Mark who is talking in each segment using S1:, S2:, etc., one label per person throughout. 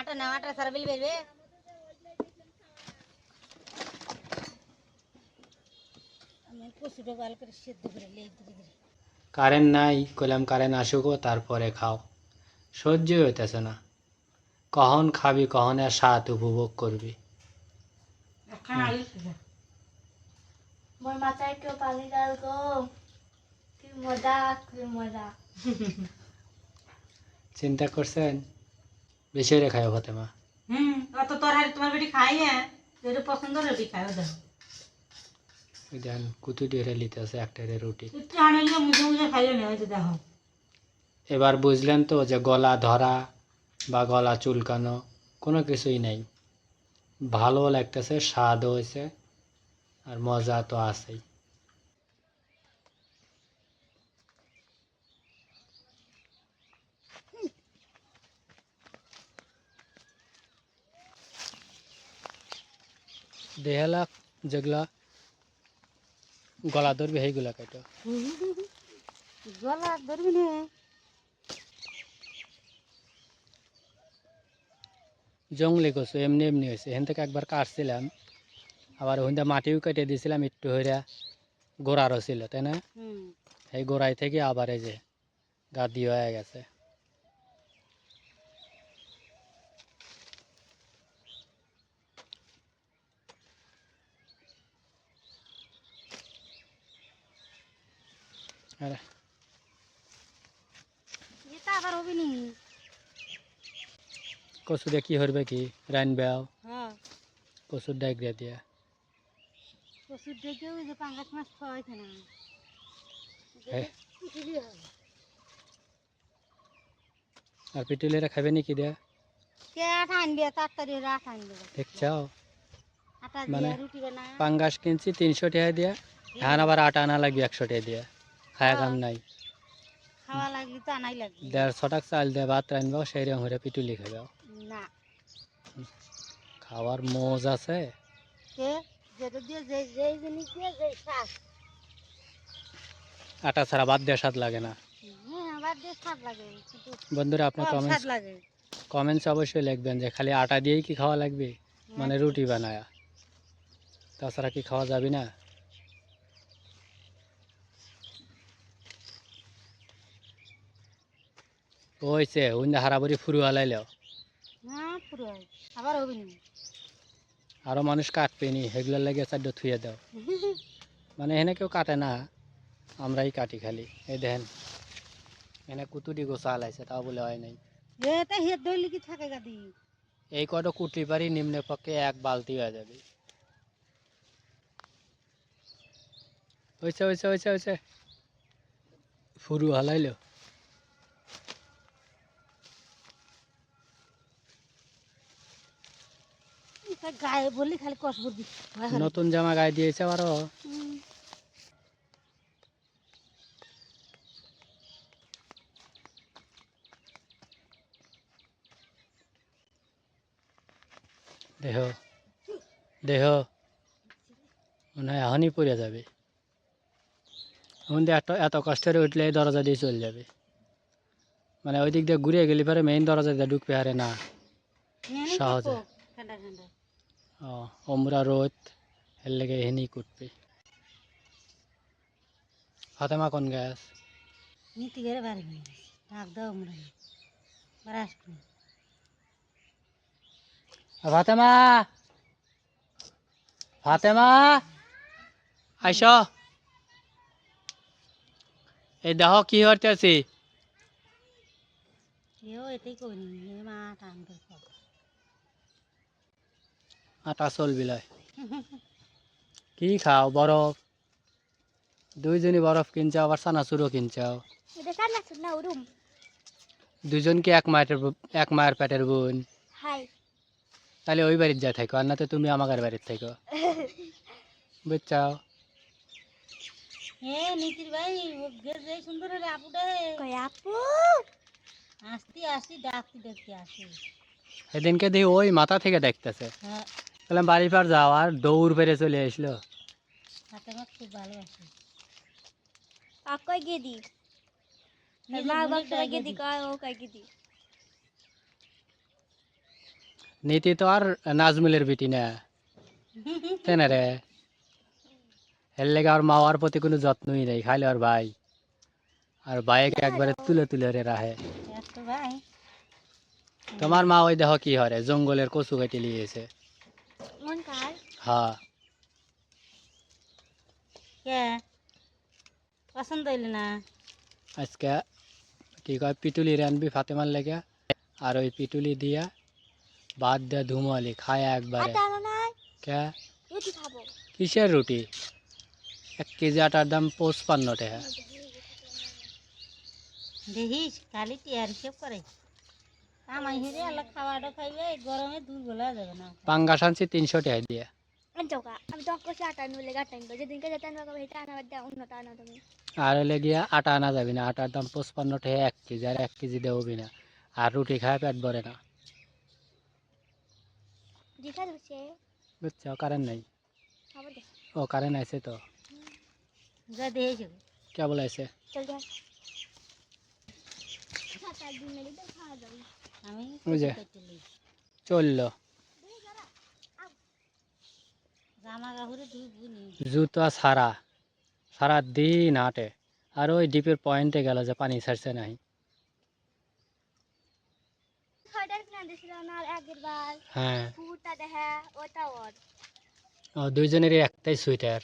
S1: আটা না আটা সারা বিল বেরবে আমি কচুটা ভালো করে সেদ্ধ করে লেই ধীরে ধীরে
S2: কারেন্ট নাই, কইলাম কারেন্ট আসুকো তারপরে খাও। সহ্যই হইতেছে না, কখন খাবি, কখন আর স্বাদ উপভোগ করবি।
S3: মোর মাথায় কেউ পানি ডাল গো, কি মজা কি মজা।
S2: চিন্তা করছেন বেশি করে খায় ফাতেমা।
S1: অত তরকারি তোমার বেটি খাই হ্যাঁ যেটা পছন্দ রুটি খাই ওদের
S2: ওই দেন কুতু ডেরে লিতেছে একটা রুটি।
S1: একটু আনলে মুখে মুখে খাইলে নেই হয়তো দেখো
S2: এবার বুঝলেন তো যে গলা ধরা বা গলা চুলকানো কোনো কিছুই নেই, ভালো লাগতেছে, স্বাদও হয়েছে, আর মজা তো আছেই। দেহেলা যেগুলা গলা ধরবে সেইগুলা কাটো।
S1: গলা ধরবি না
S2: জঙ্গলি কচু এমনি এমনি হয়েছে, এখান থেকে একবার কাটছিলাম, আবার ওখান মাটিও কেটে দিয়েছিলাম একটু হইরা, গোড়ারও ছিল তাই না, এই গোড়াই থেকে আবার এই যে গাদি হয়ে গেছে। আরে
S1: এটা আবার হবে নি
S2: কচু দিয়ে কি হরবে কি রানবেও,
S1: হ্যাঁ
S2: কচুর ডাইগ্রিয়া দিয়া।
S1: কচুর ডেকে ওই যে পাঙ্গাস মাছ খাওয়া হয়েছে না
S2: হ্যাঁ,
S1: পিটিলি হবে
S2: আর পিটুলেরা খাবে নাকি দেয়া
S1: কে আটা আনবে তাড়াতাড়ি আটা আনবে
S2: দেখছাও।
S1: আটা
S2: মানে
S1: দিয়ে রুটি বানা
S2: পাঙ্গাস কিনছি 300 টাকা দিয়া, এখন আবার আটা আনা লাগবে 100 টাকা দিয়া, খায়া কাম নাই।
S1: খাওয়া লাগলে তো আনাই লাগবে
S2: 150 টাকা চাল দিয়ে ভাত রানবাও, সেই রকম করে পিটুলি খাবে।
S1: না
S2: খাওয়ার মজ আছে।
S1: কে যেটা দিয়ে যে যেই জিনিস দিয়ে যে শাক
S2: আটা ছাড়া ভাত দেওয়া স্বাদ লাগে না।
S1: হ্যাঁ আবার দিয়ে স্বাদ লাগে কিন্তু
S2: বন্ধুরা আপনি
S1: কম স্বাদ লাগে
S2: কমেন্টস অবশ্যই লিখবেন যে খালি আটা দিয়েই কি খাওয়া লাগবে, মানে রুটি বানায়া, তাছাড়া কি খাওয়া যাবে না। ওইছে উইন্দা হারাবরি ফুরু হালাইলেও
S1: হ্যাঁ পুরো আবার হবে না
S2: আরো মানুষ কাটবে নি, সেগুলোর লাগে চারটা থুয়ে দাও। মানে এখানে কেউ কাটে না, আমরাই কাটি খালি। এই দেখেন এখানে কুতুটি গোছা হালাইছে, তাও বলে হয় নাই।
S1: এটা হেদ ধরলে কি থাকে গাদি
S2: এই কটা কুটি পারি নিম্নে পক্ষে 1 বালতি হয়ে যাবে। হয়েছে হয়েছে হয়েছে হয়েছে, ফুরু হালাইলো।
S1: গায়ে বললি খালি কষ বুদ্ধি
S2: নতুন জামা গায়ে দিয়েছে আরো। দেহ দেহ মনে হয় এখনই পড়ে যাবে। এত এত কষ্টের উঠলে এই দরজা দিয়ে চলে যাবে, মানে ওই দিক দিয়ে ঘুরে গেলে পরে মেইন দরজা দিয়ে ঢুকবে আরে না সহজে।
S1: ঠান্ডা ঠান্ডা
S2: ও ওমরা রোদ এর লেগে এহেনি কুটবে। ফাতেমা কোন গ্যাস
S1: নীতি করে বাড়ি নিয়ে ডাক দাও আমরা বাড়ি আসবো
S2: ফাতেমা ফাতেমা আইস, এই দেহ কি হইতেছি।
S1: কেউ এটাই করি মা টান করে
S2: আটা চলবি লয় কি খাও, বরফ, দুইজনই বরফ কিনছাও, আবার চানাচুরও কিনছাও।
S3: এটা কার না না উরুম
S2: দুজন কি এক মায়ের পেটের বোন?
S3: হাই
S2: তাহলে ওই বাড়ির যা থাকো, আর না তো তুমি আমাদের বাড়ির থাকো, বুঝছাও।
S1: হ্যাঁ নীতির ভাই যে সুন্দর হলে আপুটা
S3: কই আপু
S1: আসতে আসতে ডাকতে ডাকতে আসে
S2: সেদিনকে দেখি ওই মাথা থেকে দেখতেছে,
S1: হ্যাঁ
S2: বললাম বাড়ি পার যাও, আর দৌড় বেড়ে চলে আসলো।
S1: হাতে আমার খুব ভালোবাসে
S3: কাকই গেদি মা বাপ সবাই গেদি কয় ও কয় গেদি
S2: নীতি তো আর নাজমুলের বিটি না, তাই না রে? এর লেগে আর মা ওর প্রতি কোনো যত্নই নেই, খাইলে আর ভাই, আর ভাইকে একবারে তুলে তুলে রে রাহে।
S1: এত ভাই
S2: তোমার মা ওই দেখো কি হরে, জঙ্গলের কচু কেটে লিয়েছে।
S3: মন কার
S2: হ্যাঁ,
S1: কে পছন্দ হইল না?
S2: আজকে কি কয় পিটুলি রানবি ফাতেমার লেগে, আর ওই পিটুলি দিয়া ভাত দিয়া ধুমালি খায় একবারে।
S3: আটা আনো নাই
S2: কে
S3: রুটি খাবো
S2: কিসের রুটি? 1 কেজি আটার দাম 55 টাকা।
S1: দেখিস খালি টিয়ার হিসেব করে কামাই হেরে আল্লাহ খাওয়াটা খাইলে এই গরমে দুর্বল হয়ে যাবে না।
S2: পাঙ্গাস আনছি 300 টাকা দিয়ে।
S3: চৌকা আমি তো কষে আটা নিলে গাটা আনবো যেদিনকে যেতে আনবো এটা আনা বাদ দেওয়া অন্যটা আনা তুমি
S2: আর হলে গিয়া আটা আনা যাবি না, আটার দাম 55 টাকা 1 কেজি, আর 1 কেজি দেবি না, আর রুটি খায় পেট ভরে না।
S3: দিখা দিচ্ছে
S2: বুঝছো? কারেন্ট নাই।
S3: খবর দে
S2: ও কারেন্ট আছে তো,
S1: যা দেখিস
S2: কে বলাইছে?
S3: চল যা সাত আট দিন মেলে তো খাওয়া যাবে
S1: আমি
S2: ওই যে
S1: কেটে লই
S2: চললো।
S1: জামা কাপড়ে দুই বুনি
S2: জুতা সারা সারা দিন হাঁটে, আর ওই ডিপের পয়েন্টে গেল যে পানি ছাড়ছে নাই।
S3: সোয়েটার কিনে দিয়েছিলাম না আগের বার
S2: হ্যাঁ,
S3: ফুটা দেখা ওটা ওর
S2: ও দুইজনেরই একটাই সোয়েটার,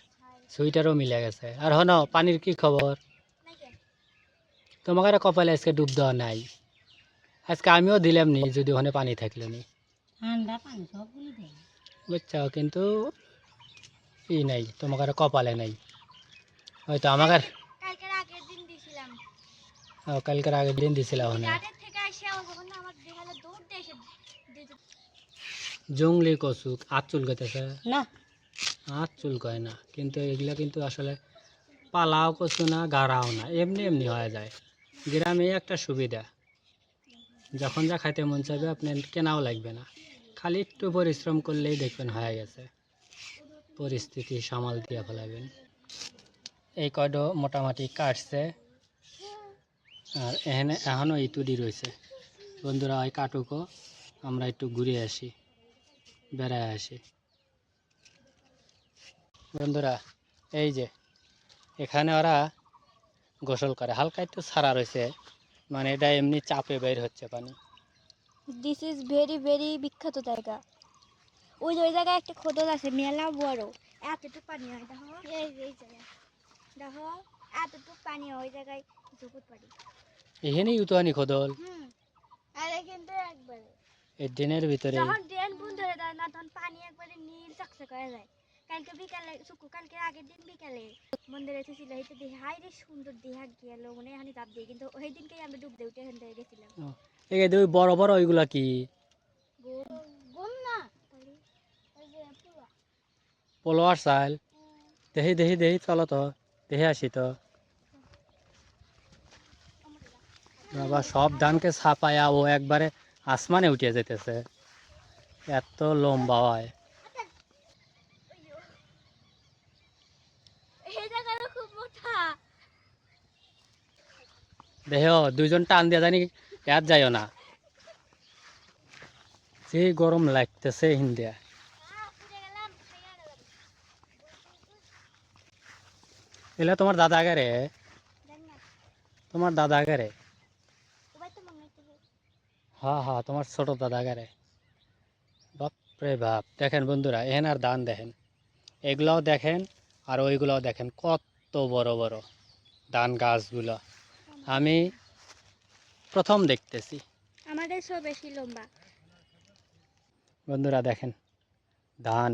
S2: সোয়েটারও মিলে গেছে। আর হনো পানির কি খবর?
S3: নাকি
S2: তোমাকে কপালে আজকে ডুব দেওয়া নাই, আজকে আমিও দিলাম নি যদি ওখানে পানি থাকলো নি।
S1: ঠান্ডা পানি সবগুলি দেয়।
S2: বুঝছো? কিন্তু ই নাই, তোমাকে কপালে নাই। হয়তো আমাকে
S3: কালকের আগের দিন দিয়েছিলাম
S2: কালকের আগের দিন দিছিলাম ওখানে।
S3: রাতের থেকে এসে যখন আমার দেখালে দৌড় দিয়ে এসে দিতে
S2: জঙ্গলি কচু আঁচ চুলকাইতেছে,
S1: না
S2: আঁচ চুলকায় না, কিন্তু এগুলা কিন্তু আসলে পালাও কচু না, গাড়াও না, এমনি এমনি হয়ে যায়। গ্রামে একটা সুবিধা, যখন যা খাইতে মন চাইবে আপনি কেনাও লাগবে না, খালি একটু পরিশ্রম করলেই দেখবেন হয়ে গেছে, পরিস্থিতি সামাল দিয়ে ফেলাবেন। এই কয়ডো মোটামুটি কাটছে, আর এখানে এখনও ইতুডি রয়েছে। বন্ধুরা ওই কাটুকো আমরা একটু ঘুরে আসি, বেড়ায় আসি। বন্ধুরা এই যে এখানে ওরা গোসল করে, হালকা একটু ছাড়া রয়েছে, মানে এটা এমনি চাপে বের হচ্ছে পানি।
S3: দিস ইজ ভেরি ভেরি বিখ্যাত জায়গা ওই যে ওই জায়গায় একটা খোদল আছে মেলা বড় এতটুকু পানি হয় দেখো এই জায়গায় দেখো এতটুকু পানি হয় ওই জায়গায় জুকুত পানি
S2: এখানেই উতোয়ানি খোদল,
S3: আরে কিন্তু একবারে
S2: এই দিনের ভিতরে।
S3: যখন ড্রেন বন্ধ হয়ে যায় না তখন পানি একবারে নীল চকচক হয়ে যায় কালকে বিকালে কালকে আগের দিন বিকালে মন্দিরে এসেছিল হইতে দেখি হাই রে সুন্দর দেহা গেল মনে হয় চাপ দিয়ে কিন্তু ওই দিনকেই আমরা ডুব দিয়ে উঠে এখান থেকে গেছিলাম
S2: এই যে ওই বড় বড় ওইগুলা কি?
S3: গোম না ওই যে পুরা
S2: পোলোয়ার চাল, দেখি দেখি দেখি, চলো তো দেখে আসি তো। বাবা সব ধানকে ছাপায়া ও একবারে আসমানে উঠে যেতেছে, এত লম্বা হয়।
S3: এই জায়গাটা খুব মোটা
S2: দেখো দুইজন টান দিয়ে জানি ইয়াত যাইও না, যে গরম লাগতেছে হিন্দিয়া।
S3: পুড়ে গেলাম খাইয়া গেলাম
S2: এলে তোমার দাদা আগে,
S3: জানি না
S2: তোমার দাদা আগে।
S3: ওবাই তো মনে হচ্ছে
S2: হ্যাঁ হ্যাঁ, তোমার ছোট দাদা আগে। বাপরে বাপ, দেখেন বন্ধুরা এখানে আর ধান দেখেন, এগুলাও দেখেন আর ওইগুলাও দেখেন, কত বড় বড় ধান গাছগুলো আমি প্রথম দেখতেছি।
S3: আমাদের সব বেশি লম্বা
S2: বন্ধুরা দেখেন ধান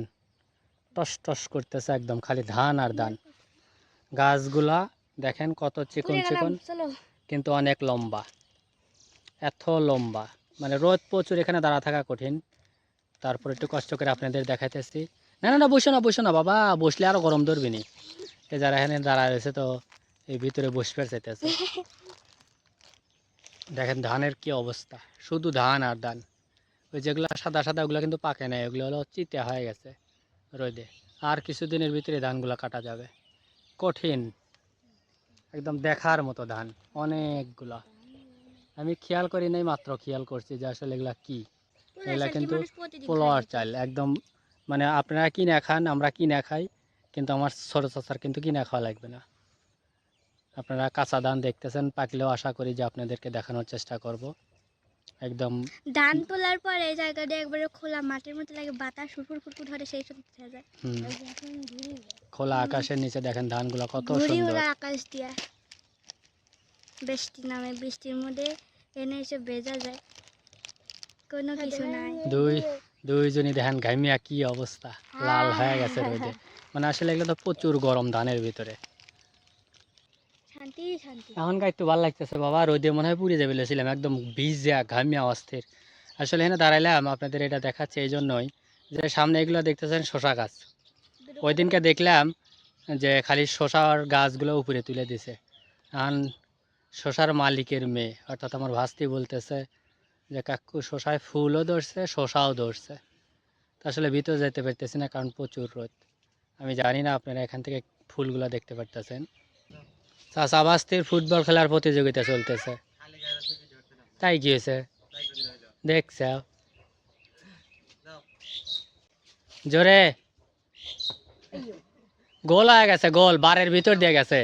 S2: টস টস করতেছে, একদম খালি ধান আর ধান। গাছগুলা দেখেন কত চিকন
S3: পুড়ে গেলাম
S2: চিকন,
S3: চলো
S2: কিন্তু অনেক লম্বা, এত লম্বা, মানে রোদ প্রচুর, এখানে দাঁড়া থাকা কঠিন। তারপর একটু কষ্ট করে আপনাদের দেখাইতেছি। না না না, বসো না বসো না বাবা, বসলে আরো গরম ধরবি নি। যারা এখানে দাঁড়ায় রয়েছে তো এই ভিতরে বসবে চাইতেছে। দেখেন ধানের কি অবস্থা, শুধু ধান আর ধান। ওই যেগুলো সাদা সাদা ওগুলো কিন্তু পাকে নাই, ওগুলো হলো চিতা হয়ে গেছে রোদে। আর কিছুদিনের ভিতরে ধানগুলো কাটা যাবে, কঠিন একদম দেখার মতো ধান অনেকগুলা। আমি খেয়াল করি নাই, মাত্র খেয়াল করছি যে আসলে এগুলা কি। এগুলা কিন্তু পোলাওয়ার চাল একদম, মানে আপনারা কিনে খান আমরা কিনে খাই, কিন্তু আমার ছোটো চাচার কিন্তু কিনে খাওয়া লাগবে না। আপনারা কাঁচা ধান দেখতেছেন, পাকলেও আশা করি যে আপনাদেরকে দেখানোর চেষ্টা করব। একদম
S3: ধান তোলার পরে এই জায়গাটা একবারে খোলা মাটির মতো লাগে, বাতাস ফুরফুর ফুরফুর ধরে সেই সব দেখা যায়।
S2: খোলা আকাশের নিচে দেখেন ধানগুলো কত
S3: ঘুরি
S2: সুন্দর।
S3: ওরা আকাশ দিয়া বৃষ্টি নামে, বৃষ্টির মধ্যে এনে এসে ভেজা যায়, কোনো কিছু নাই।
S2: দুইজনই দেখেন ঘামিয়া কি অবস্থা, লাল হয়ে গেছে রোদে। মানে আসলে এগুলো তো প্রচুর গরম ধানের ভিতরে।
S3: শান্তি শান্তি।
S2: এখনকার একটু ভালো লাগতেছে বাবা, রোদে মনে হয় পুড়ে যাবে ছিলাম, একদম ভিজা ঘামিয়া অস্থির। আসলে এখানে দাঁড়াইলাম আপনাদের এটা দেখাচ্ছে এই জন্যই যে সামনে এগুলো দেখতেছেন শশা গাছ। ওই দিনকে দেখলাম যে খালি শশার গাছগুলো উপরে তুলে দিছে। এখন শশার মালিকের মেয়ে অর্থাৎ আমার ভাস্তি বলতেছে যে কাকু শশায় ফুলও ধরছে শশাও ধরছে। তো আসলে ভিতরে যেতে পারতেছি না কারণ প্রচুর রোদ। আমি জানি না আপনারা এখান থেকে ফুলগুলো দেখতে পারতেছেন। চাচা ভাস্তির ফুটবল খেলার প্রতিযোগিতা চলতেছে, তাই কি হয়েছে দেখছ জোরে গোল হয়ে গেছে, গোল বারের ভিতর দিয়ে গেছে।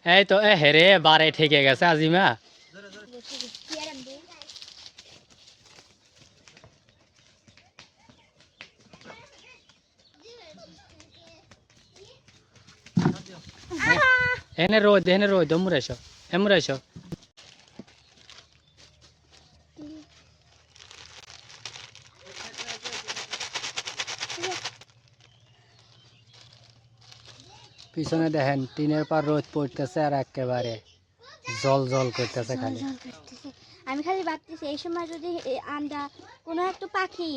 S2: এই তো হেরে বারে ঠেকে গেছে আজিমা। এনে রোদ এমুর এসো এমুর এসো। পিছনে দেখেন টিনের পর রোদ পড়তেছে আর একেবারে জল জল করতেছে খালি।
S3: আমি খালি ভাবতেছি এই সময় যদি আমরা কোনো একটা পাখি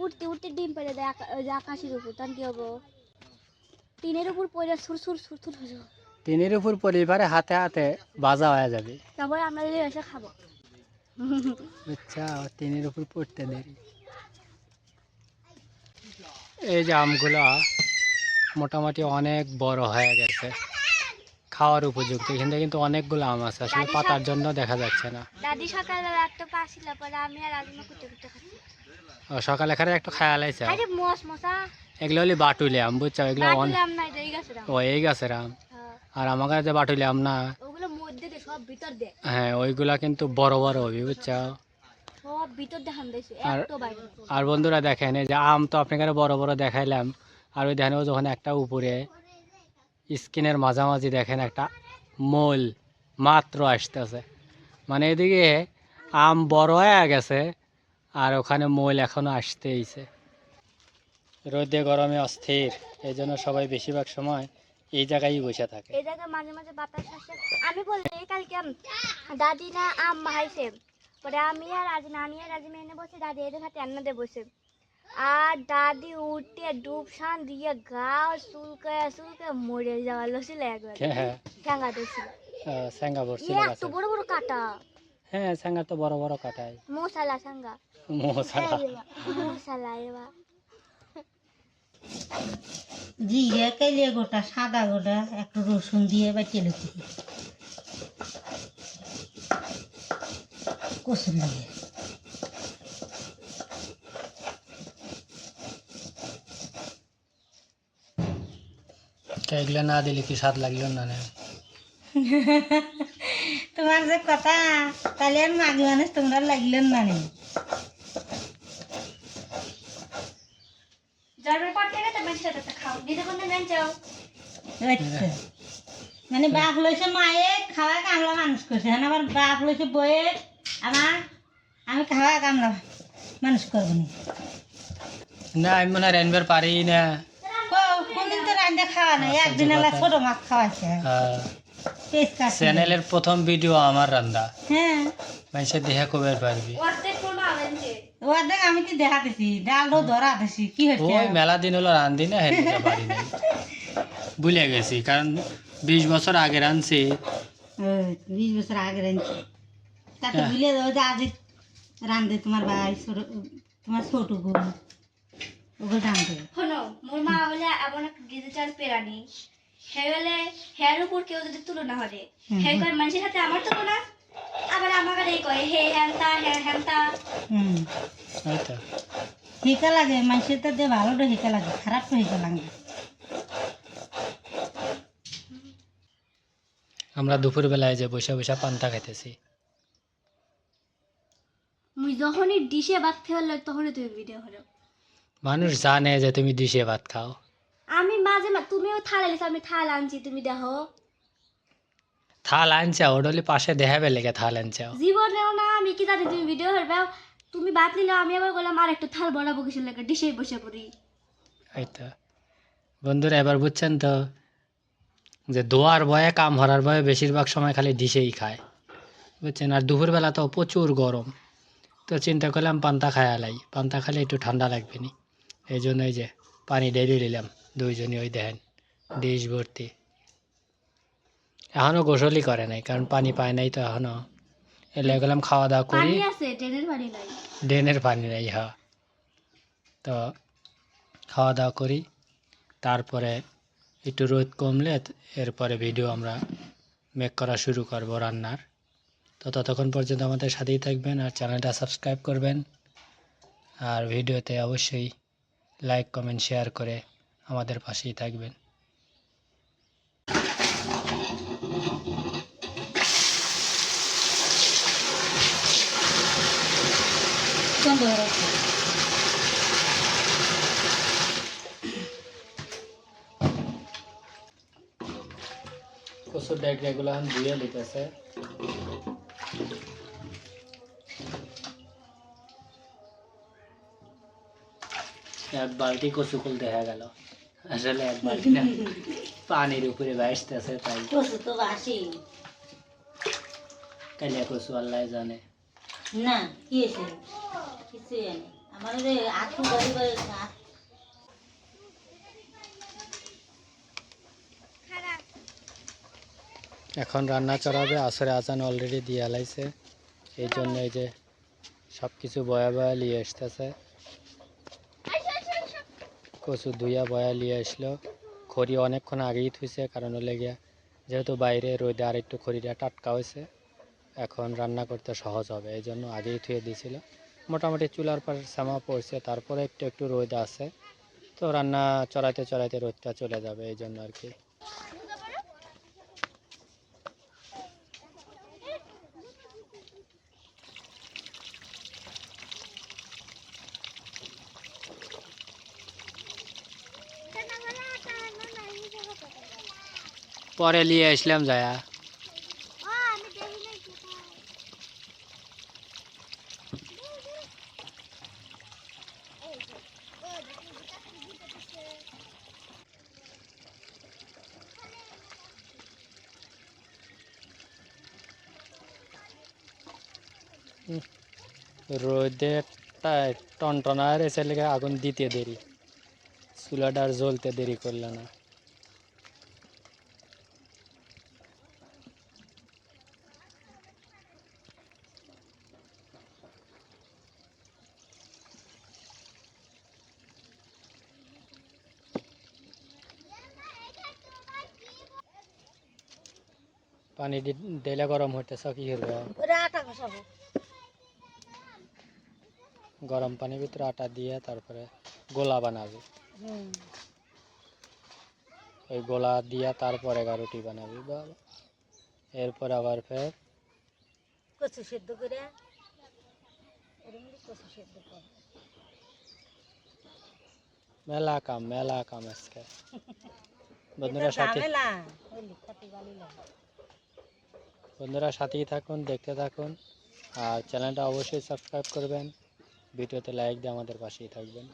S3: উঠতে উঠতে ডিম পেড়ে দেয় আকাশের উপর, তখন কি হবো? টিনের উপর পড়ে সুর সুর সুর সুর হয়ে যাবো।
S2: টিনের উপর পরিবারে হাতে হাতে বাজা হয়ে যাবে,
S3: তারপরে আমরা যদি এসে খাবো।
S2: আচ্ছা টিনের উপর পড়তে দেরি। এই যে আমগুলা মোটামুটি অনেক বড় হয়ে গেছে, খাওয়ার উপযুক্ত। এখান থেকে কিন্তু অনেকগুলো আম আছে, আসলে পাতার জন্য দেখা যাচ্ছে না।
S3: দাদি সকালবেলা একটা পাছিল, পরে আমি আর আজমা কুটে কুটে খাচ্ছি।
S2: সকালে খারে একটু খেয়াল আছে,
S3: আরে মস মশা
S2: এগুলো হলি বাটুলে আম, বুঝছো? এগুলো
S3: বাটুলাম না, এই গাছের আম।
S2: ও এই গাছের আম। আর আমার কাছে বাটুলে আম না,
S3: ওগুলো মধ্যে দে সব ভিতর দে।
S2: হ্যাঁ ওইগুলা কিন্তু বড় বড় হবে, বুঝছো?
S3: সব ভিতর দেখান দিয়েছে এত বাইরে।
S2: আর বন্ধুরা দেখেন এই যে আম তো আপনাকে বড় বড় দেখাইলাম, আর ওই দেখেন যখন একটা উপরে স্কিনের মাঝামাঝি দেখেন একটা মোল মাত্র আসতেছে, মানে এদিকে আম বড় হয়ে গেছে আর ওখানে মোল এখনো আসতেইছে। রোদে গরমে অস্থির, এই জন্য সবাই বেশিরভাগ সময় এই জায়গায় বসে থাকে।
S3: এই জায়গায় মাঝে মাঝে বাতাস আসে। আমি বললি কালকে দাদি না আম মাহাইছে, পরে আমি আর রাজিমা এনে বসে, দাদি এদের হাতে রান্না দিয়ে বসে, আর দাদি উঠে ডুব সান দিয়ে গা চুলকায় মরে যাওয়া ছিল একবার। স্যাঙ্গা ধরছিল,
S2: স্যাঙ্গা পড়ছিল,
S3: এত বড় বড় কাটা।
S2: হ্যাঁ স্যাঙ্গা তো বড় বড় কাটায়,
S3: মশালা স্যাঙ্গা মশালা এবার
S1: জিরে কেলে গোটা সাদা গোটা একটু রসুন দিয়ে বাটিয়ে লুচি কসুর দিয়ে
S2: এগুলো না দিলে কি স্বাদ লাগলো না?
S1: তোমার যে কথা, তাহলে আর মাগি মানুষ তোমরা লাগলেন না নে। মানে বাপ লইছে মায়ে খাওয়া কামলা মানুষ করছে, হ্যাঁ আবার বাপ লইছে বয়ে আমি খাওয়া কামলা মানুষ করবো
S2: না। আমি মনে হয় রানবার পারি না,
S1: কোনদিন তো রান্না খাওয়া নাই, একদিন আলা ছোট মাছ খাওয়াইছে।
S2: চ্যানেলের প্রথম ভিডিও আমার রান্না,
S1: হ্যাঁ
S2: মানুষের দেখা কবে পারবি।
S1: ওদের আমি তো দেখাতেছি, ডালও ধরা দিছি, কি হচ্ছে?
S2: ওই মেলা দিন হলো রান্ধি না, হেঁটে পারি নাই, ভুলে গেছি, কারণ 20 বছর আগে রাঁধছি।
S1: 20 বছর আগে রাঁধছি, তাতে ভুলে যাও যে আজ রাঁধে তোমার ভাই তোমার ছোট বোন ওগুলো রাঁধে।
S3: শোনো, মোর মা বলে এমন একটা ডিজিটাল প্রাণী, হ্যাঁ হলে হ্যার উপর কেউ যদি তুলনা হলে হ্যাঁ কয় মানুষের সাথে আমার তুলনা, আবার আমার এই কয় হে হ্যান্তা হ্যাঁ হ্যান্তা।
S2: এই তো
S1: হিকা লাগে মানুষের তো দিয়ে ভালোটা হিকা লাগে, খারাপ তো হিকা লাগে না।
S2: আমরা দুপুরবেলায় যে বসে বসে পান্তা খাইতেছি।
S3: মুই যখনই ডিশে ভাত খেয়ে তখনই তুমি ভিডিও করো।
S2: মানুষ জানে যে তুমি ডিশে ভাত খাও।
S3: আমি মাঝে তুমিও থালা লিখো, আমি থালা আনছি, তুমি দেখো।
S2: থাল আনছাও ওডলি পাশে দেখাবে লেগে থাল আনছাও।
S3: জীবনেও না, আমি কি জানি তুমি ভিডিও করবে, তুমি ভাত নিলে আমি আবার বললাম আর একটু থাল বড়াবো কিছু লাগে, ডিশে বসে পড়ি।
S2: এই তো বন্ধুরা এবার বুঝছেন তো যে দোয়ার বয়ে কাম হরার বয়ে বেশিরভাগ সময় খালি ডিশেই খায়, বুঝছেন। আর দুপুরবেলা তো প্রচুর গরম, তো চিন্তা করলাম পান্তা খায়ালাই, পান্তা খালে একটু ঠান্ডা লাগবে নি, এই জন্য এই যে পানি ডেলি নিলাম দুইজনই। ওই দেখেন ডিশ ভর্তি। এখনও গোসলই করে নাই কারণ পানি পায় নাই তো এখনও। এলে গেলাম খাওয়া দাওয়া করি।
S3: পানি আছে, ট্রেনের পানি নাই।
S2: ড্রেনের পানি নাই, হ্যাঁ। তো খাওয়া দাওয়া করি, তারপরে একটু রোদ কমলে এরপরে ভিডিও আমরা মেক করা শুরু করব রান্নার। তো ততক্ষণ পর্যন্ত আমাদের সাথেই থাকবেন আর চ্যানেলটা সাবস্ক্রাইব করবেন, আর ভিডিওতে অবশ্যই লাইক কমেন্ট শেয়ার করে আমাদের পাশেই থাকবেন।
S1: সুন্দর হচ্ছে।
S2: কচুর ডেক এগুলো এখন ধুয়ে লিখেছে। এক বালতি কচু ফুল দেখা গেল, আসলে এক বালতি না, পানির উপরে ভাসতেছে তাই।
S1: কচু তো বাসি
S2: কালিয়া কচু আল্লাহ জানে।
S1: না, কি হয়েছে কিছুই জানি আমার যে আঁকু বাড়ি বাড়ি
S2: এখন রান্না চড়াবে, আসরে আজান অলরেডি দিয়ে আলাইছে, এই জন্য এই যে সব কিছু বয়া বয়া নিয়ে আসতেছে। কচু ধুইয়া বয়া নিয়ে আসলো, খড়ি অনেকক্ষণ আগেই থুইছে, কারণ হলে গিয়া যেহেতু বাইরে রোদে আর একটু খড়িটা টাটকা হয়েছে, এখন রান্না করতে সহজ হবে এই জন্য আগেই থুয়ে দিয়েছিল। মোটামুটি চুলার পর সামা পড়ছে, তারপরে একটু একটু রোদ আছে, তো রান্না চড়াইতে চড়াইতে রোদটা চলে যাবে এই জন্য আর কি। পরে নিয়ে আসলাম যায়া। রোদে টনটনা রেসে লেগে আগুন দিতে দেরি, চুলাটা আর জ্বলতে দেরি করলো না। পানি দিলে গরম হইতেছে, কি করবে?
S1: আটা ঘষাবো।
S2: গরম পানির ভিতরে আটা দিয়ে তারপরে গোলা বানাবি, ওই গোলা দিয়া তারপরে রুটি বানাবি। বাবা, এরপর আবার ফের
S1: কচু সেদ্ধ করে কচু সেদ্ধ করে
S2: মেলা কাম আজকে। বন্ধুরা সাথেই থাকুন, দেখতে থাকুন, আর চ্যানেলটা অবশ্যই সাবস্ক্রাইব করবেন, ভিডিওতে লাইক দিয়ে আমাদের পাশেই থাকবেন।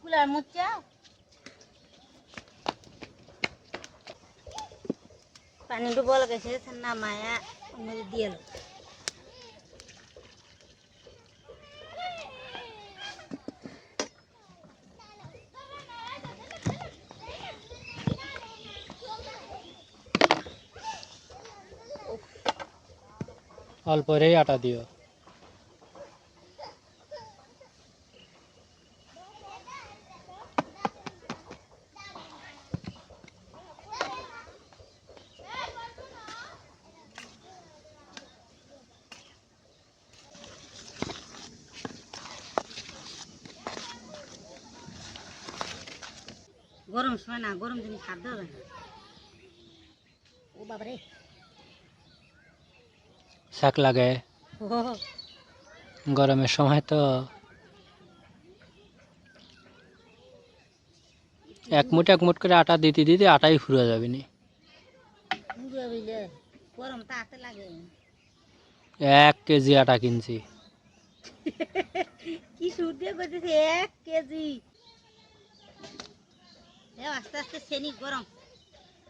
S1: কুলার মুচা পানি ডুবল গেছে না মায়া মধ্যে দিয়ে এলো
S2: অল্প রেই আটা দিও।
S1: গরম সময় না গরম জিনিস খাদ্য হবে না ও বাবারে
S2: শাক লাগে
S1: ও
S2: গরমের সময় তো এক মুঠ করে আটা দিতে দিতে আটাই ফুরিয়ে যাবে নি।
S1: পুরো বুঝলে গরম তাতে লাগে
S2: 1 কেজি আটা কিনছি।
S1: কি সুর দিয়ে করতেছে 1 কেজি আস্তে আস্তে সেনি গরম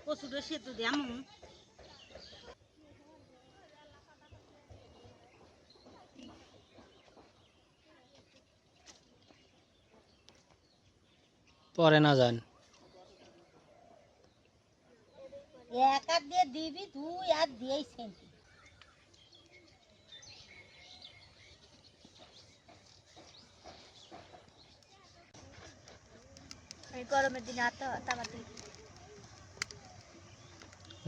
S1: কচুটা সেতু দিয়ে আমু
S2: পরে না যান
S1: এক হাত দিয়ে দিবি 2 হাত দিয়েই সেন্টি
S3: এই গরমের দিনে আটা তামাতি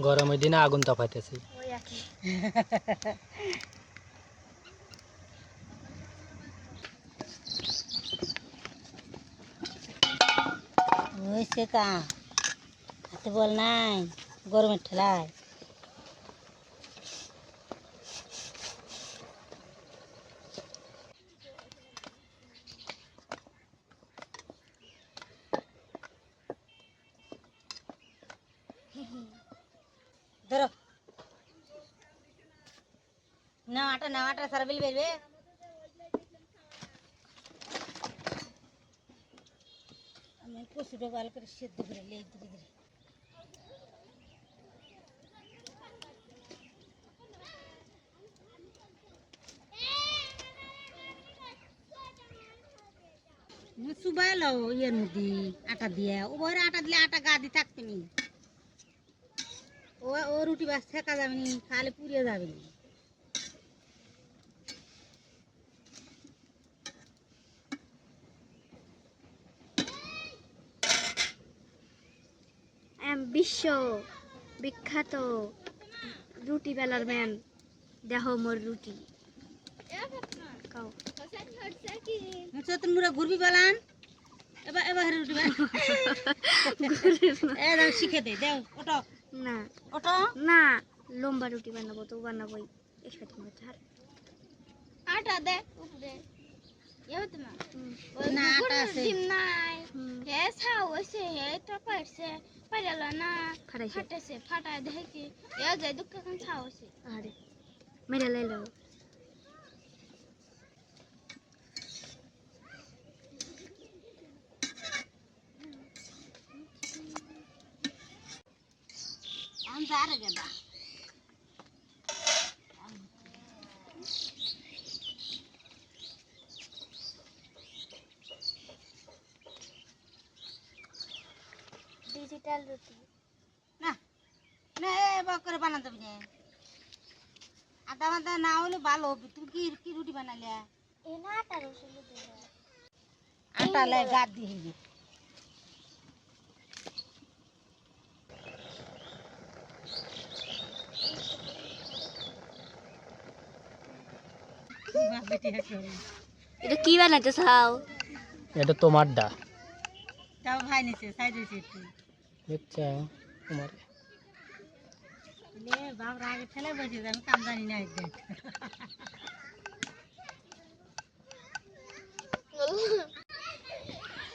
S2: গরমের দিনে আগুন তাপাইতেছি।
S3: ওই একই
S1: হয়েছে কা হাতে বল নাই গরমের ঠেলায় ধরো নাওয়াটা সারা বিল বেরবে আমি কচুটা ভালো করে সেদ্ধ করে লেই ধীরে ধীরে চুবাই লো ইয়ের মধ্যে আটা দিয়ে ওভারে আটা দিলে আটা গা দিয়ে থাকবে নি ও রুটি বাস ঠেকা যাবে নি খালে পুড়িয়ে যাবে নি
S3: বিশ্ব বিখ্যাত রুটি বেলার ম্যান দেহ মোর রুটি খাও
S1: তুমি মুরা ঘুরবি বেলান এবার রুটি শিখে দে দেও ওটো
S3: না
S1: ওটো
S3: না লম্বা রুটি বানাবো তো বানাবোই একসাথে
S4: আটা দে উপরে এত না ওই
S1: না, আটা আছে।
S4: ডিম নাই হে ছাও হইছে হে তো পাইছে পাইল না
S3: ফাটাইছে
S4: ফাটাইছে ফাটাই দেখে কি এ যাই দুঃখ কোন ছাও হইছে
S3: আরে মেরে লাইলো
S1: আমি যারে গেদা
S3: ডিজিটাল রুটি
S1: না না এবার করে বানাতে হবে আদা মাদা না হলে ভালো হবে তুমি কি কি রুটি বানালে
S3: এ না আটা রসুন দেব
S1: আটা লাই গাদ দিয়ে দিবি
S3: এটা কি বানাইতে চাও
S2: এটা তোমার দা
S1: তাও ভাই নিছে সাইড হইছে একটু
S2: দেখছো তোমার
S1: লে বাপ রাগে ফেলে বসে আমি কাম জানি না একদম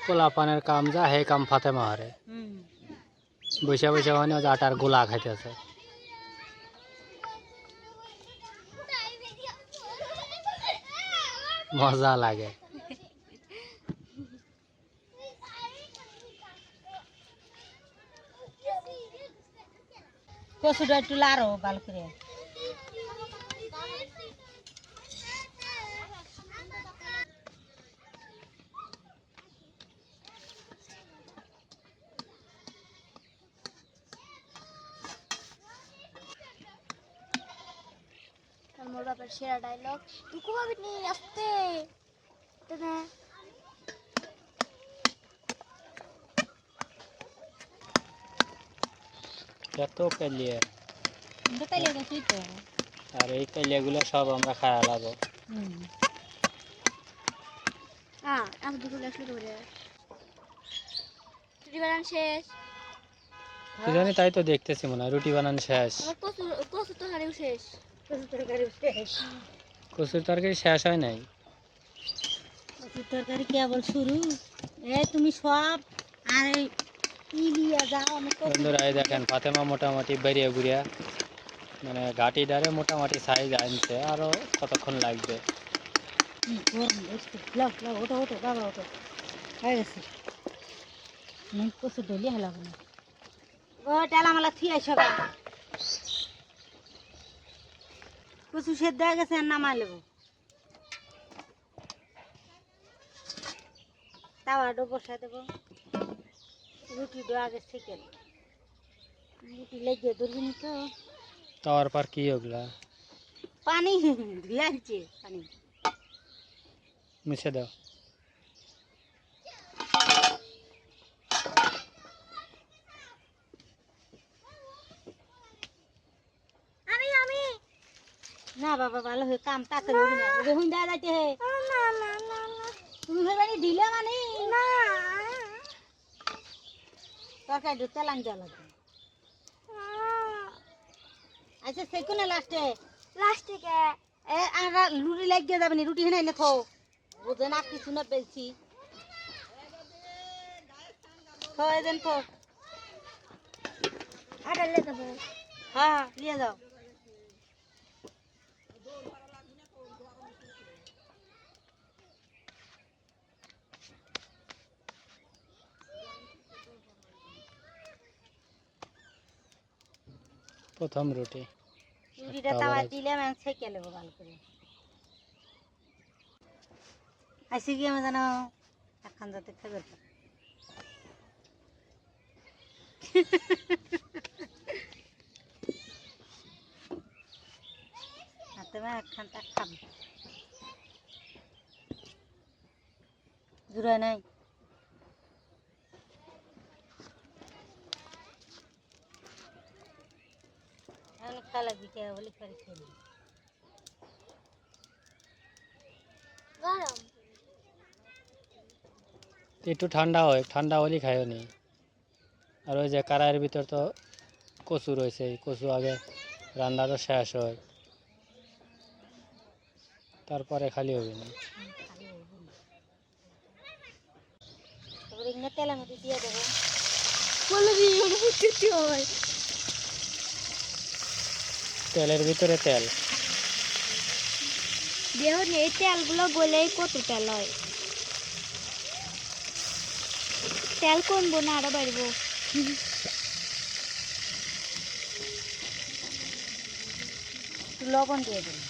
S2: পোলাপানের কাম যা হে কাম ফাতে মারে বসে বসে মানে আটার গোলা খাইতেছে মজা লাগে
S1: কচুটা একটু লাড়ো ভালো করে।
S3: আর মোর বাবার সেরা ডায়লগ, টুকু ভাবি নি আসতে তো না।
S2: এত কালিয়া,
S1: কিন্তু তাইলে কচুই তো।
S2: আর এই কালিয়াগুলো সব আমরা খায় আলাবো।
S3: আমি দুটো শুরু করে রুটি বানান শেষ।
S2: কি জানি, তাই তো দেখতেছি মনে হয় রুটি বানানো শেষ।
S3: আমার কচু কচু তো হারিও শেষ।
S1: কচুর তরকারি শেষ।
S2: কচুর তরকারি শেষ হয় নাই।
S1: কচুর তরকারি কেবল শুরু। তুমি সব আর ইলিয়া যাও আমি
S2: বন্ধুরা এই দেখেন ফাতেমা মোটামুটি বেরিয়ে ঘুরিয়া মানে ঘাটি ডারে মোটামুটি সাইজ আনছে, আরো কতক্ষণ লাগবে।
S1: ওটো ওটো বাবা ওটো হয়ে গেছে। কচু ডলি হেলাবো না ও টেলামালা থিয়ে সবা কচু সেদ্ধ হয়ে গেছে আর নামাই নেবো। তাওয়াটা বসাই দেবো, রুটিটা আগে সেকে রুটি লেগে ধরবি তো।
S2: তাওয়ার পর কি ওগুলা
S1: পানি ধুয়ে আনছে, পানি
S2: মুছে দাও।
S3: আমি
S1: না বাবা ভালো হয়ে কাম তাড়াতাড়ি হবে না দেখুন দেওয়া যাইতে হে।
S3: না না না না
S1: তুমি ভাবে দিলে মানে
S3: না
S1: তরকারি তেল আনতে লাগবে। আচ্ছা সেকুনে লাস্টে
S3: প্লাস্টিকে
S1: আর রুটি লাগিয়ে যাবে না, রুটি হেনে থো বুঝে না কিছু না পেলছি তো এদিন তো।
S3: আটালে দেবো।
S1: হ্যাঁ নিয়ে যাও।
S2: প্রথম রুটি
S1: রুটিটা তাওয়া দিলে আমি সেকে নেবো ভালো করে। আইসি গিয়ে আমি জানো এখন যাতে খেয়ে হাতে একখান তা খাবো জুড়ে নাই। খালা দিকে বলি করে খেলি
S3: গরম
S2: একটু ঠান্ডা হয়, ঠান্ডা হলেই খাইও নি। আর ওই যে কারাইয়ের ভিতর তো কচু রয়েছে, এই কচু আগে রান্নাটা শেষ হয়, তারপরে খালি হবে না।
S1: তারপরে ইংনে তেলের মধ্যে দিয়ে দেবো।
S3: বলবি অনুভূতি হয়
S2: তেলের ভিতরে তেল
S3: দেখুন এই তেলগুলো গলেই কত তেল হয়। তেল কমবো না আরো বাড়বো।
S1: একটু লবণ দিয়ে দেবো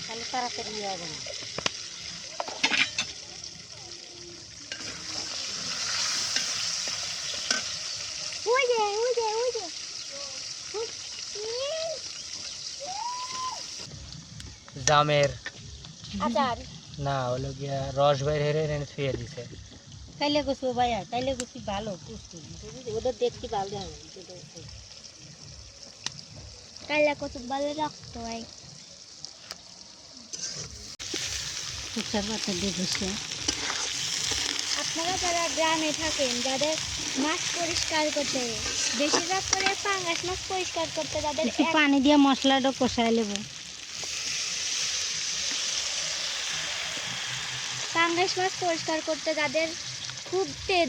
S1: তাহলে তাড়াতাড়ি ইয়ে হবে না।
S2: জামের
S3: আচার
S2: না হলো গিয়া রস বের হেরে এনে থুয়ে দিছে।
S1: কাইলে গুছি ভাইয়া কাইলে গুছি ভালো পুষ্টি ওদের দেখছি ভালো দেওয়া
S3: কাইলা কত ভালো রাখতো হয়।
S1: শুকসার পাতা দিয়ে বসে।
S3: আপনারা যারা গ্রামে থাকেন, যাদের মাছ পরিষ্কার করতে বেশিরভাগ করে পাঙ্গাস মাছ পরিষ্কার করতে তাদের
S1: একটু পানি দিয়ে মশলাটা কষাই নেবো।
S3: পাঙ্গাস মাছ পরিষ্কার করতে যাদের খুব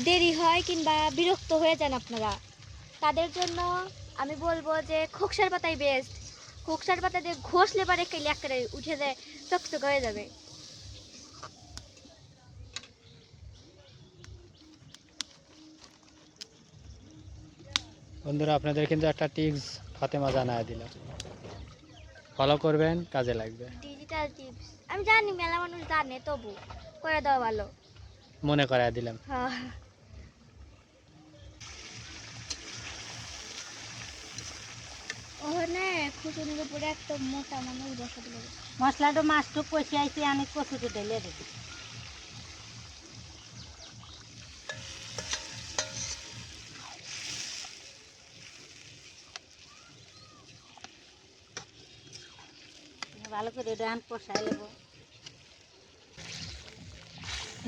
S3: দেরি হয় কিংবা বিরক্ত হয়ে যান আপনারা, তাদের জন্য আমি বলবো যে খোকসার পাতাই বেস্ট। খোকসার পাতা দিয়ে ঘষলে পারে কেলে একেবারে উঠে যায়, চকচক হয়ে যাবে।
S2: বন্ধুরা আপনাদের কিন্তু একটা টিপস ফাতেমা জানায় দিল। ফলো করবেন, কাজে লাগবে।
S3: ডিজিটাল টিপস আমি জানি মেলা মানুষ জানে, তবু করে দেওয়া ভালো।
S2: মনে করায় দিলাম।
S3: হ্যাঁ। ওখানে খুচুনির উপরে একটা মোটা মানুষ বসা দিল।
S1: মশলাটা মাছটু কষে আইছি, আমি কচুটো ঢেলে দেবো। ভালো করে ডান কষাই নেব।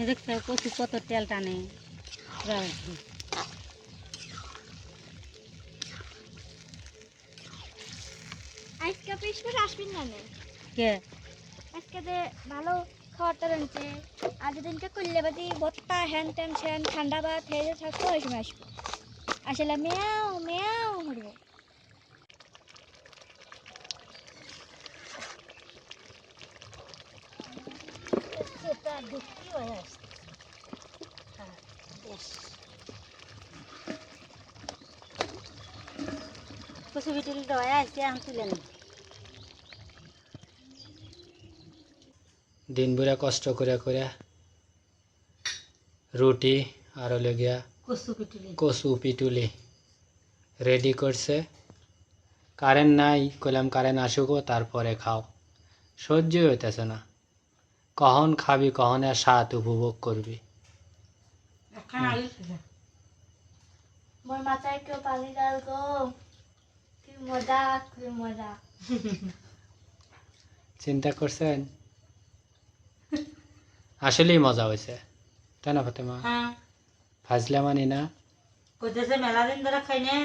S1: দেখছো কচু কত তেল টানে।
S3: আজকে পিস করে আসবেন না
S1: কে
S3: আজকে যে ভালো খাবারটা রাঁধছে, আগের দিনকে করলে বাদি বত্তা হ্যান ত্যান স্যান ঠান্ডা ভাত হয়ে থাকতো, ওই সময় আসবো। আসলে মেয়াও মেয়াও হরবো।
S1: সেটা দেখি হয়ে আসছে। হ্যাঁ, বেশ। কচু বিটুল দেওয়া আসছে, আমি তুলে নেব।
S2: দিন ভরে কষ্ট করে করে রুটি আর হলো গিয়া
S1: কচু বিটুলি
S2: কচু পিটুলি রেডি করছে। কারেন্ট নাই, কইলাম কারেন্ট আসুক তারপরে খাও। সহ্যই হইতেছে না, কখন খাবি, কখন আর স্বাদ উপভোগ করবি।
S3: মোর মাথায় কেউ পানি ডাল গো, কি মজা কি মজা।
S2: চিন্তা করছেন? আসলেই মজা হয়েছে, তাই না ফাতেমা?
S1: হ্যাঁ,
S2: ফাজলা মানি না।
S1: কইতেছে মেলা দিন ধরে খাই না।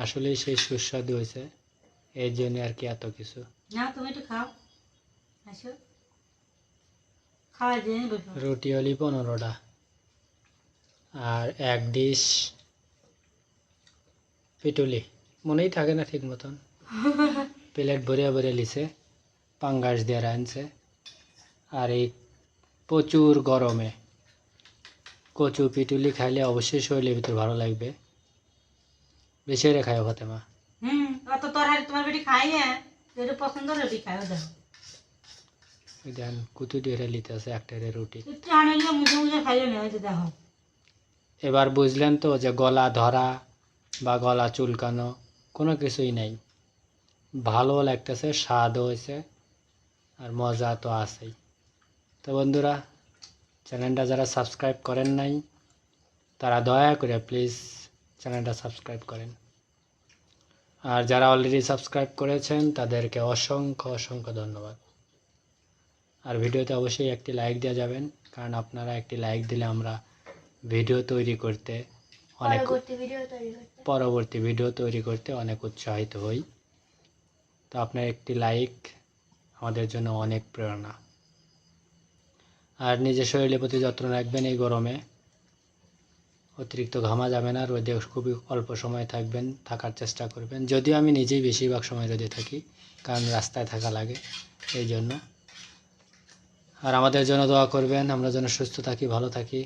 S2: আসলেই সেই সুস্বাদু হয়েছে, এই জন্য আর কি এত কিছু।
S1: না তুমি একটু খাও, আসো খাওয়াই দিয়ে বসো।
S2: রুটি হলি 15টা আর এক ডিশ পিটুলি, মনেই থাকে না ঠিক মতন। প্লেট ভরিয়া ভরিয়া লিছে, পাঙ্গাস দিয়ে রাঁধছে। আর এই প্রচুর গরমে কচু পিটুলি খাইলে অবশ্যই শরীরের ভিতর ভালো লাগবে। বেশি করে খায় ফাতেমা।
S1: অত তরকারি তোমার বেটি খাই না, যেটা পছন্দ রুটি খাই। ওদের
S2: ওই দেন কুতু দিয়ে লিতে আছে একটা রুটি।
S1: একটু আনিলে মুখে মুখে খাইলে না, হয়তো দেখো।
S2: এবার বুঝলেন তো যে গলা ধরা বা গলা চুলকানো কোনো কিছুই নাই, ভালো লাগতেছে, স্বাদও হয়েছে আর মজা তো আছেই। তো বন্ধুরা, চ্যানেলটা যারা সাবস্ক্রাইব করেন নাই তারা দয়া করে প্লিজ চ্যানেলটা সাবস্ক্রাইব করেন। আর যারা অলরেডি সাবস্ক্রাইব করেছেন তাদেরকে অসংখ্য অসংখ্য ধন্যবাদ। আর ভিডিওতে অবশ্যই একটি লাইক দেওয়া যাবেন, কারণ আপনারা একটি লাইক দিলে আমরা ভিডিও তৈরি করতে অনেক পরবর্তী ভিডিও তৈরি করতে অনেক উৎসাহিত হই। তো আপনার একটি লাইক আমাদের জন্য অনেক প্রেরণা। আর নিজের শরীরের প্রতি যত্ন রাখবেন, এই গরমে অতিরিক্ত ঘামা যাবে না, রোদে খুবই অল্প সময় থাকার চেষ্টা করবেন। যদিও আমি নিজেই বেশিরভাগ সময় রোদে থাকি, কারণ রাস্তায় থাকা লাগে এই জন্য। আর আমাদের জন্য দোয়া করবেন, আমরা যেন সুস্থ থাকি, ভালো থাকি।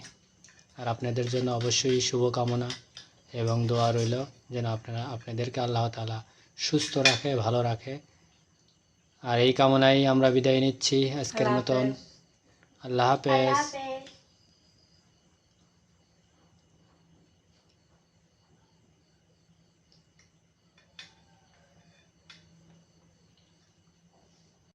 S2: আর আপনাদের জন্য অবশ্যই শুভকামনা এবং দোয়া রইল যেন আপনাদেরকে আল্লাহ তাআলা সুস্থ রাখে, ভালো রাখে। আর এই কামনায় আমরা বিদায় নিচ্ছি আজকের মতন। আল্লাহ হাফেজ।